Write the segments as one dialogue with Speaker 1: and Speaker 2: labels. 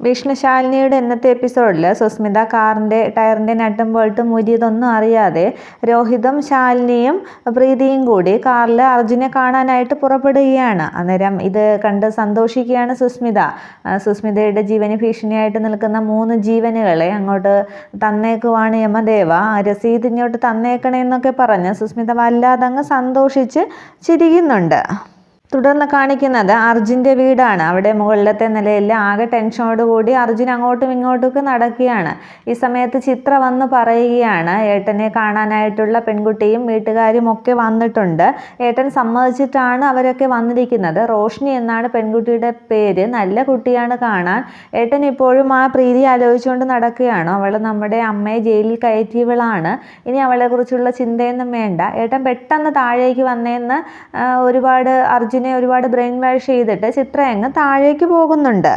Speaker 1: വിഷ്ണുശാലിനിയുടെ ഇന്നത്തെ എപ്പിസോഡിൽ സുസ്മിത കാറിൻ്റെ ടയറിൻ്റെ നട്ടും ബോൾട്ടും ഊരിയതൊന്നും അറിയാതെ രോഹിതും ശാലിനിയും പ്രീതിയും കൂടി കാറിൽ അർജുനെ കാണാനായിട്ട് പുറപ്പെടുകയാണ്. അന്നേരം ഇത് കണ്ട് സന്തോഷിക്കുകയാണ് സുസ്മിതയുടെ ജീവന് ഭീഷണിയായിട്ട് നിൽക്കുന്ന 3 ജീവനുകളെ അങ്ങോട്ട് തന്നേക്കുവാണ് യമദേവ. രസീത് ഇങ്ങോട്ട് തന്നേക്കണേ എന്നൊക്കെ പറഞ്ഞ് സുസ്മിത വല്ലാതെ അങ്ങ് സന്തോഷിച്ച് ചിരിക്കുന്നുണ്ട്. തുടർന്ന് കാണിക്കുന്നത് അർജുൻ്റെ വീടാണ്. അവിടെ മുകളിലത്തെ നിലയിൽ ആകെ ടെൻഷനോടുകൂടി അർജുൻ അങ്ങോട്ടും ഇങ്ങോട്ടൊക്കെ നടക്കുകയാണ്. ഈ സമയത്ത് ചിത്ര വന്ന് പറയുകയാണ് ഏട്ടനെ കാണാനായിട്ടുള്ള പെൺകുട്ടിയും വീട്ടുകാരും ഒക്കെ വന്നിട്ടുണ്ട്. ഏട്ടൻ സമ്മതിച്ചിട്ടാണ് അവരൊക്കെ വന്നിരിക്കുന്നത്. റോഷ്നി എന്നാണ് പെൺകുട്ടിയുടെ പേര്. നല്ല കുട്ടിയാണ് കാണാൻ. ഏട്ടൻ ഇപ്പോഴും ആ പ്രീതി ആലോചിച്ചുകൊണ്ട് നടക്കുകയാണ്. അവൾ നമ്മുടെ അമ്മയെ ജയിലിൽ കയറ്റിയവളാണ്. ഇനി അവളെക്കുറിച്ചുള്ള ചിന്തയൊന്നും വേണ്ട. ഏട്ടൻ പെട്ടെന്ന് താഴേക്ക് വന്നേന്ന് അർജുനെ ഒരുപാട് ബ്രെയിൻ വാഷ് ചെയ്തിട്ട് ചിത്ര അങ്ങ് താഴേക്ക് പോകുന്നുണ്ട്.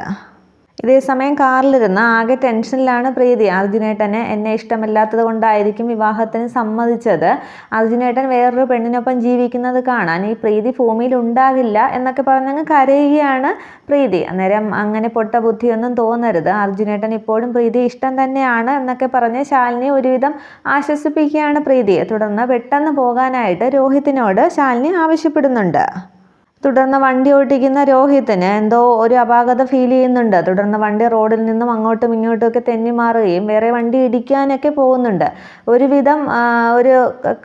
Speaker 1: ഇതേസമയം കാറിലിരുന്ന് ആകെ ടെൻഷനിലാണ് പ്രീതി. അർജുനേട്ടന് എന്നെ ഇഷ്ടമല്ലാത്തത് കൊണ്ടായിരിക്കും വിവാഹത്തിന് സമ്മതിച്ചത്. അർജുനേട്ടൻ വേറൊരു പെണ്ണിനൊപ്പം ജീവിക്കുന്നത് കാണാൻ ഈ പ്രീതി ഭൂമിയിൽ ഉണ്ടാകില്ല എന്നൊക്കെ പറഞ്ഞങ്ങ് കരയുകയാണ് പ്രീതി. അന്നേരം അങ്ങനെ പൊട്ട ബുദ്ധിയൊന്നും തോന്നരുത്, അർജുനേട്ടൻ ഇപ്പോഴും പ്രീതി ഇഷ്ടം തന്നെയാണ് എന്നൊക്കെ പറഞ്ഞ് ശാലിനി ഒരുവിധം ആശ്വസിപ്പിക്കുകയാണ് പ്രീതിയെ. തുടർന്ന് പെട്ടെന്ന് പോകാനായിട്ട് രോഹിത്തിനോട് ശാലിനി ആവശ്യപ്പെടുന്നുണ്ട്. തുടർന്ന് വണ്ടി ഓടിക്കുന്ന രോഹിത്തിന് എന്തോ ഒരു അപാകത ഫീൽ ചെയ്യുന്നുണ്ട്. തുടർന്ന് വണ്ടി റോഡിൽ നിന്നും അങ്ങോട്ടും ഇങ്ങോട്ടുമൊക്കെ തെന്നി മാറുകയും വേറെ വണ്ടി ഇടിക്കാനൊക്കെ പോകുന്നുണ്ട്. ഒരുവിധം ഒരു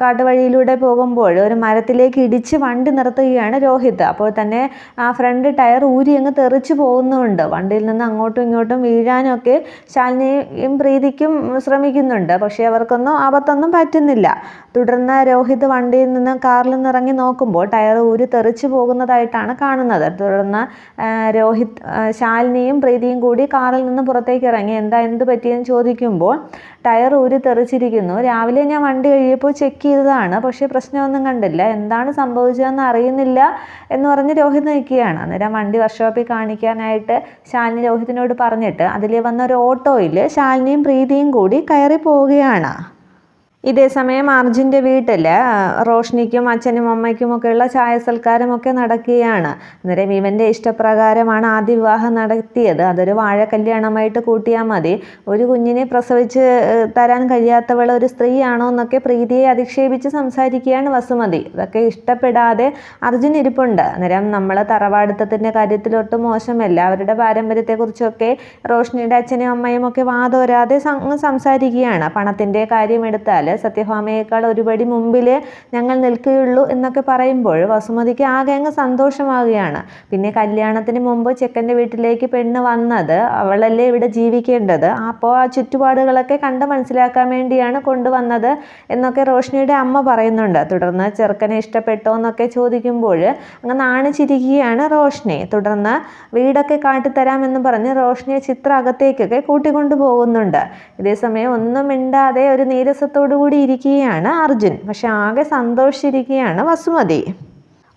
Speaker 1: കാട്ടുവഴിയിലൂടെ പോകുമ്പോൾ ഒരു മരത്തിലേക്ക് ഇടിച്ച് വണ്ടി നിർത്തുകയാണ് രോഹിത്. അപ്പോൾ തന്നെ ആ ഫ്രണ്ട് ടയർ ഊരി അങ്ങ് തെറിച്ച് പോകുന്നുണ്ട്. വണ്ടിയിൽ നിന്ന് അങ്ങോട്ടും ഇങ്ങോട്ടും വീഴാനൊക്കെ ശാലിനിയും പ്രീതിക്കും ശ്രമിക്കുന്നുണ്ട്. പക്ഷേ അവർക്കൊന്നും ആപത്തൊന്നും പറ്റുന്നില്ല. തുടർന്ന് രോഹിത് വണ്ടിയിൽ നിന്ന് കാറിൽ നിന്ന് ഇറങ്ങി നോക്കുമ്പോൾ ടയർ ഊരി തെറിച്ച് പോകുന്നതായിട്ടാണ് കാണുന്നത്. തുടർന്ന് ശാലിനിയും പ്രീതിയും കൂടി കാറിൽ നിന്ന് പുറത്തേക്ക് ഇറങ്ങി എന്ത് പറ്റിയെന്ന് ചോദിക്കുമ്പോൾ ടയർ ഊരി തെറിച്ചിരിക്കുന്നു. രാവിലെ ഞാൻ വണ്ടി കഴിയപ്പോൾ ചെക്ക് ചെയ്തതാണ്, പക്ഷേ പ്രശ്നമൊന്നും കണ്ടില്ല. എന്താണ് സംഭവിച്ചതെന്ന് അറിയുന്നില്ല എന്ന് പറഞ്ഞ് രോഹിത് നിൽക്കുകയാണ്. അന്നേരം വണ്ടി വർക്ക്ഷോപ്പിൽ കാണിക്കാനായിട്ട് ശാലിനി രോഹിതിനോട് പറഞ്ഞിട്ട് അതിൽ വന്ന ഒരു ഓട്ടോയിൽ ശാലിനിയും പ്രീതിയും കൂടി കയറി പോവുകയാണ്. ഇതേസമയം അർജുൻ്റെ വീട്ടിൽ റോഷ്നിക്കും അച്ഛനും അമ്മയ്ക്കുമൊക്കെയുള്ള ചായ സൽക്കാരമൊക്കെ നടക്കുകയാണ്. അന്നേരം ഇവൻ്റെ ഇഷ്ടപ്രകാരമാണ് ആദ്യ വിവാഹം നടത്തിയത്. അതൊരു വാഴ കല്യാണമായിട്ട് കൂട്ടിയാൽ മതി. ഒരു കുഞ്ഞിനെ പ്രസവിച്ച് തരാൻ കഴിയാത്തവൾ ഒരു സ്ത്രീയാണോ എന്നൊക്കെ പ്രീതിയെ അധിക്ഷേപിച്ച് സംസാരിക്കുകയാണ് വസുമതി. ഇതൊക്കെ ഇഷ്ടപ്പെടാതെ അർജുൻ ഇരിപ്പുണ്ട്. അന്നേരം നമ്മൾ തറവാടിത്തത്തിൻ്റെ കാര്യത്തിൽ ഒട്ടും മോശമല്ല. അവരുടെ പാരമ്പര്യത്തെക്കുറിച്ചൊക്കെ റോഷ്നിയുടെ അച്ഛനും അമ്മയും ഒക്കെ വാതോരാതെ സംസാരിക്കുകയാണ്. പണത്തിൻ്റെ കാര്യം എടുത്താൽ സത്യഭാമയേക്കാൾ ഒരുപടി മുമ്പിൽ ഞങ്ങൾ നിൽക്കുകയുള്ളൂ എന്നൊക്കെ പറയുമ്പോൾ വസുമതിക്ക് ആകെ അങ്ങ് സന്തോഷമാവുകയാണ്. പിന്നെ കല്യാണത്തിന് മുമ്പ് ചെക്കൻ്റെ വീട്ടിലേക്ക് പെണ്ണ് വന്നത് അവളല്ലേ ഇവിടെ ജീവിക്കേണ്ടത്, അപ്പോൾ ആ ചുറ്റുപാടുകളൊക്കെ കണ്ട് മനസ്സിലാക്കാൻ വേണ്ടിയാണ് കൊണ്ടുവന്നത് എന്നൊക്കെ റോഷ്നിയുടെ അമ്മ പറയുന്നുണ്ട്. തുടർന്ന് ചെറുക്കനെ ഇഷ്ടപ്പെട്ടോ എന്നൊക്കെ ചോദിക്കുമ്പോൾ അങ്ങ് നാണിച്ചിരിക്കുകയാണ് റോഷ്നി. തുടർന്ന് വീടൊക്കെ കാട്ടിത്തരാമെന്ന് പറഞ്ഞ് റോഷ്നിയെ ചിത്ര അകത്തേക്കൊക്കെ കൂട്ടിക്കൊണ്ടു പോകുന്നുണ്ട്. ഇതേസമയം ഒന്നും മിണ്ടാതെ ഒരു നീരസത്തോടു കൂടി ഇരിക്കുകയാണ് അർജുൻ. പക്ഷെ ആകെ സന്തോഷിച്ചിരിക്കുകയാണ് വസുമതി.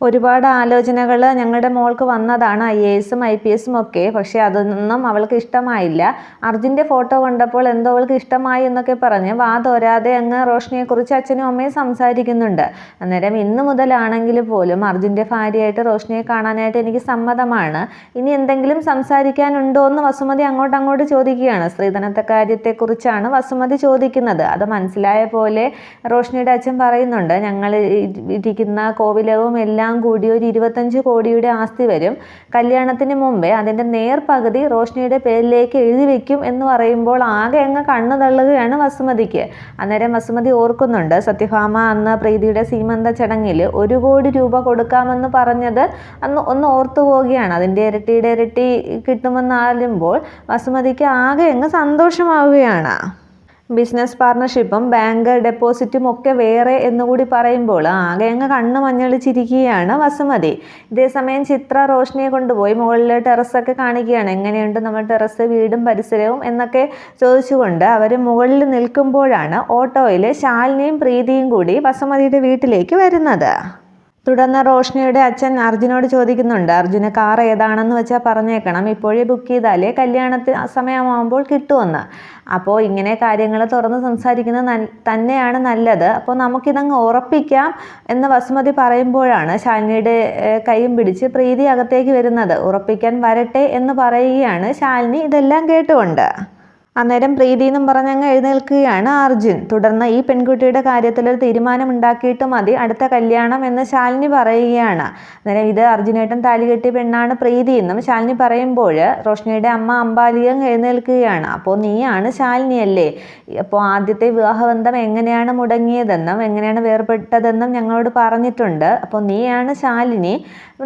Speaker 1: ഒരുപാട് ആലോചനകൾ ഞങ്ങളുടെ മോൾക്ക് വന്നതാണ്, IAS IPS ഒക്കെ. പക്ഷേ അതൊന്നും അവൾക്ക് ഇഷ്ടമായില്ല. അർജുൻ്റെ ഫോട്ടോ കണ്ടപ്പോൾ എന്തോ അവൾക്ക് ഇഷ്ടമായി എന്നൊക്കെ പറഞ്ഞ് വാതോരാതെ അങ്ങ് റോഷ്നിയെക്കുറിച്ച് അച്ഛനും അമ്മയും സംസാരിക്കുന്നുണ്ട്. അന്നേരം ഇന്ന് മുതലാണെങ്കിൽ പോലും അർജുൻ്റെ ഭാര്യയായിട്ട് റോഷ്നിയെ കാണാനായിട്ട് എനിക്ക് സമ്മതമാണ്. ഇനി എന്തെങ്കിലും സംസാരിക്കാനുണ്ടോ എന്ന് വസുമതി അങ്ങോട്ട് ചോദിക്കുകയാണ്. സ്ത്രീധനത്തെ കാര്യത്തെക്കുറിച്ചാണ് വസുമതി ചോദിക്കുന്നത്. അത് മനസ്സിലായ പോലെ റോഷ്നിയുടെ അച്ഛൻ പറയുന്നുണ്ട്, ഞങ്ങൾ ഇരിക്കുന്ന കോവിലവും എല്ലാം കൂടി ഒരു 25 കോടിയുടെ ആസ്തി വരും. കല്യാണത്തിന് മുമ്പേ അതിൻ്റെ നേർപകുതി റോഷ്നിയുടെ പേരിലേക്ക് എഴുതി വെക്കും എന്ന് പറയുമ്പോൾ ആകെ അങ്ങ് കണ്ണു തള്ളുകയാണ് വസുമതിക്ക്. അന്നേരം വസുമതി ഓർക്കുന്നുണ്ട്, സത്യഭാമ അന്ന് പ്രീതിയുടെ സീമന്ത ചടങ്ങിൽ 1 കോടി രൂപ കൊടുക്കാമെന്ന് പറഞ്ഞത് ഒന്ന് ഓർത്തു പോവുകയാണ്. അതിൻ്റെ ഇരട്ടി കിട്ടുമെന്നാലുമ്പോൾ വസുമതിക്ക് ആകെ അങ്ങ് സന്തോഷമാവുകയാണ്. ബിസിനസ് പാർട്ണർഷിപ്പും ബാങ്ക് ഡെപ്പോസിറ്റും ഒക്കെ വേറെ എന്നുകൂടി പറയുമ്പോൾ ആകെ അങ്ങ് കണ്ണ് മഞ്ഞളിച്ചിരിക്കുകയാണ് വസുമതി. ഇതേസമയം ചിത്ര റോഷ്നിയെ കൊണ്ടുപോയി മുകളിൽ ടെറസൊക്കെ കാണിക്കുകയാണ്. എങ്ങനെയുണ്ട് നമ്മുടെ ടെറസ്, വീടും പരിസരവും എന്നൊക്കെ ചോദിച്ചുകൊണ്ട് അവർ മുകളിൽ നിൽക്കുമ്പോഴാണ് ഓട്ടോയിൽ ശാലിനിയും പ്രീതിയും കൂടി വസുമതിയുടെ വീട്ടിലേക്ക് വരുന്നത്. തുടർന്ന് റോഷ്നിയുടെ അച്ഛൻ അർജുനോട് ചോദിക്കുന്നുണ്ട്, അർജുന് കാർ ഏതാണെന്ന് വെച്ചാൽ പറഞ്ഞേക്കണം, ഇപ്പോഴേ ബുക്ക് ചെയ്താലേ കല്യാണത്തിന് സമയമാകുമ്പോൾ കിട്ടുമെന്ന്. അപ്പോൾ ഇങ്ങനെ കാര്യങ്ങൾ തുറന്ന് സംസാരിക്കുന്നത് തന്നെയാണ് നല്ലത്. അപ്പോൾ നമുക്കിതങ്ങ് ഉറപ്പിക്കാം എന്ന് വസുമതി പറയുമ്പോഴാണ് ശാലിനിയുടെ കൈയും പിടിച്ച് പ്രീതി അകത്തേക്ക് വരുന്നത്. ഉറപ്പിക്കാൻ വരട്ടെ എന്ന് പറയുകയാണ് ശാലിനി ഇതെല്ലാം കേട്ടുകൊണ്ട്. അന്നേരം പ്രീതി എന്നും പറഞ്ഞങ്ങ് എഴുന്നേൽക്കുകയാണ് അർജുൻ. തുടർന്ന് ഈ പെൺകുട്ടിയുടെ കാര്യത്തിലൊരു തീരുമാനം ഉണ്ടാക്കിയിട്ട് മതി അടുത്ത കല്യാണം എന്ന് ശാലിനി പറയുകയാണ്. അന്നേരം ഇത് അർജുനേട്ടൻ താലി കെട്ടിയ പെണ്ണാണ് പ്രീതി എന്നും ശാലിനി പറയുമ്പോൾ റോഷ്നിയുടെ അമ്മ അമ്പാലിക എഴുന്നേൽക്കുകയാണ്. അപ്പോൾ നീയാണ് ശാലിനി അല്ലേ? അപ്പോൾ ആദ്യത്തെ വിവാഹബന്ധം എങ്ങനെയാണ് മുടങ്ങിയതെന്നും എങ്ങനെയാണ് വേർപെട്ടതെന്നും ഞങ്ങളോട് പറഞ്ഞിട്ടുണ്ട്. അപ്പോൾ നീയാണ് ശാലിനി.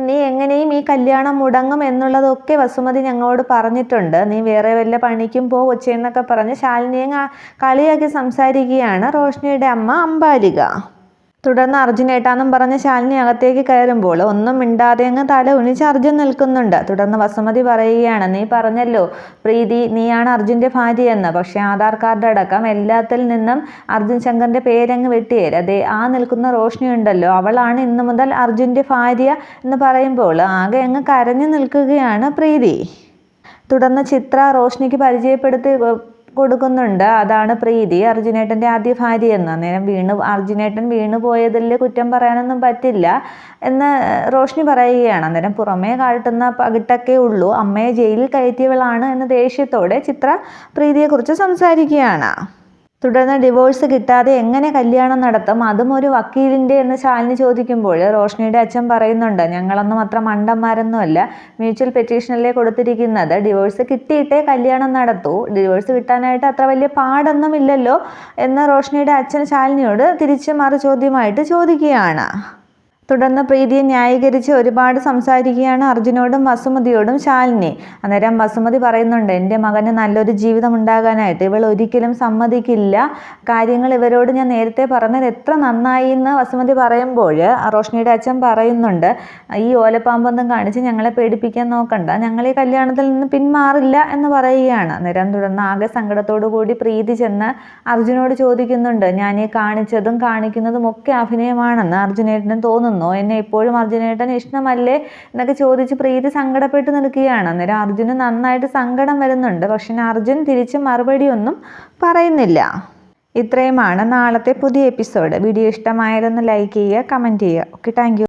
Speaker 1: നീ എങ്ങനെയും ഈ കല്യാണം മുടങ്ങും എന്നുള്ളതൊക്കെ വസുമതി ഞങ്ങളോട് പറഞ്ഞിട്ടുണ്ട്. നീ വേറെ വല്ല പണിക്കും എന്നൊക്കെ പറഞ്ഞ് ശാലിനിയെ കളിയാക്കി സംസാരിക്കുകയാണ് റോഷ്നിയുടെ അമ്മ അമ്പാലിക. തുടർന്ന് അർജുനേട്ടാന്നും പറഞ്ഞ് ശാലിനി അകത്തേക്ക് കയറുമ്പോൾ ഒന്നും മിണ്ടാതെ അങ്ങ് തല ഉണിച്ച് അർജുൻ നിൽക്കുന്നുണ്ട്. തുടർന്ന് വസുമതി പറയുകയാണ്, നീ പറഞ്ഞല്ലോ പ്രീതി നീയാണ് അർജുൻ്റെ ഭാര്യയെന്ന്, പക്ഷേ ആധാർ കാർഡ് അടക്കം എല്ലാത്തിൽ നിന്നും അർജുൻ ശങ്കറിൻ്റെ പേരങ്ങ് വെട്ടിയേര്. അതെ, ആ നിൽക്കുന്ന റോഷ്നി ഉണ്ടല്ലോ, അവളാണ് ഇന്നു മുതൽ അർജുൻ്റെ ഭാര്യ എന്ന് പറയുമ്പോൾ ആകെ അങ്ങ് കരഞ്ഞു നിൽക്കുകയാണ് പ്രീതി. തുടർന്ന് ചിത്ര റോഷ്നിക്ക് പരിചയപ്പെടുത്തി കൊടുക്കുന്നുണ്ട്, അതാണ് പ്രീതി, അർജുനേട്ടൻ്റെ ആദ്യ ഭാര്യ എന്ന്. അന്നേരം അർജുനേട്ടൻ വീണു പോയതിൽ കുറ്റം പറയാനൊന്നും പറ്റില്ല എന്ന് റോഷ്നി പറയുകയാണ്. അന്നേരം പുറമേ കാട്ടുന്ന പകിട്ടൊക്കെ ഉള്ളൂ, അമ്മയെ ജയിലിൽ കയറ്റിയവളാണ് എന്ന് ദേഷ്യത്തോടെ ചിത്ര പ്രീതിയെക്കുറിച്ച് സംസാരിക്കുകയാണ്. തുടർന്ന് ഡിവോഴ്സ് കിട്ടാതെ എങ്ങനെ കല്യാണം നടത്തും, അതും ഒരു വക്കീലിൻ്റെ എന്ന് ശാലിനി ചോദിക്കുമ്പോൾ റോഷ്നിയുടെ അച്ഛൻ പറയുന്നുണ്ട്, ഞങ്ങളൊന്നും അത്ര മണ്ടന്മാരൊന്നുമല്ല, മ്യൂച്വൽ പെറ്റീഷനല്ലേ കൊടുത്തിരിക്കുന്നത്, ഡിവോഴ്സ് കിട്ടിയിട്ടേ കല്യാണം നടത്തൂ, ഡിവോഴ്സ് കിട്ടാനായിട്ട് അത്ര വലിയ പാടൊന്നുമില്ലല്ലോ എന്ന് റോഷ്നിയുടെ അച്ഛൻ ശാലിനിയോട് തിരിച്ച് മറു ചോദ്യമായിട്ട് ചോദിക്കുകയാണ്. തുടർന്ന് പ്രീതിയെ ന്യായീകരിച്ച് ഒരുപാട് സംസാരിക്കുകയാണ് അർജുനോടും വസുമതിയോടും ശാലിനി. അന്നേരം വസുമതി പറയുന്നുണ്ട്, എൻ്റെ മകന് നല്ലൊരു ജീവിതം ഉണ്ടാകാനായിട്ട് ഇവൾ ഒരിക്കലും സമ്മതിക്കില്ല, കാര്യങ്ങൾ ഇവരോട് ഞാൻ നേരത്തെ പറഞ്ഞത് എത്ര നന്നായി എന്ന് വസുമതി പറയുമ്പോൾ റോഷ്നിയുടെ അച്ഛൻ പറയുന്നുണ്ട്, ഈ ഓലപ്പാമ്പൊന്നും കാണിച്ച് ഞങ്ങളെ പേടിപ്പിക്കാൻ നോക്കണ്ട, ഞങ്ങൾ ഈ കല്യാണത്തിൽ നിന്ന് പിന്മാറില്ല എന്ന് പറയുകയാണ്. അന്നേരം തുടർന്ന് ആകെ സങ്കടത്തോടു കൂടി പ്രീതി ചെന്ന് അർജുനോട് ചോദിക്കുന്നുണ്ട്, ഞാൻ ഈ കാണിച്ചതും കാണിക്കുന്നതും ഒക്കെ അഭിനയമാണെന്ന് അർജുനേട്ടന് തോന്നുന്നു, എന്നെ ഇപ്പോഴും അർജുനേട്ടൻ ഇഷ്ടമല്ലേ എന്നൊക്കെ ചോദിച്ച് പ്രീതി സങ്കടപ്പെട്ട് നിൽക്കുകയാണ്. അന്നേരം അർജുന് നന്നായിട്ട് സങ്കടം വരുന്നുണ്ട്, പക്ഷെ അർജുൻ തിരിച്ച് മറുപടി ഒന്നും പറയുന്നില്ല. ഇത്രയുമാണ് നാളത്തെ പുതിയ എപ്പിസോഡ്. വീഡിയോ ഇഷ്ടമായാലൊന്ന് ലൈക്ക് ചെയ്യുക, കമൻറ്റ് ചെയ്യുക. Okay, thank you.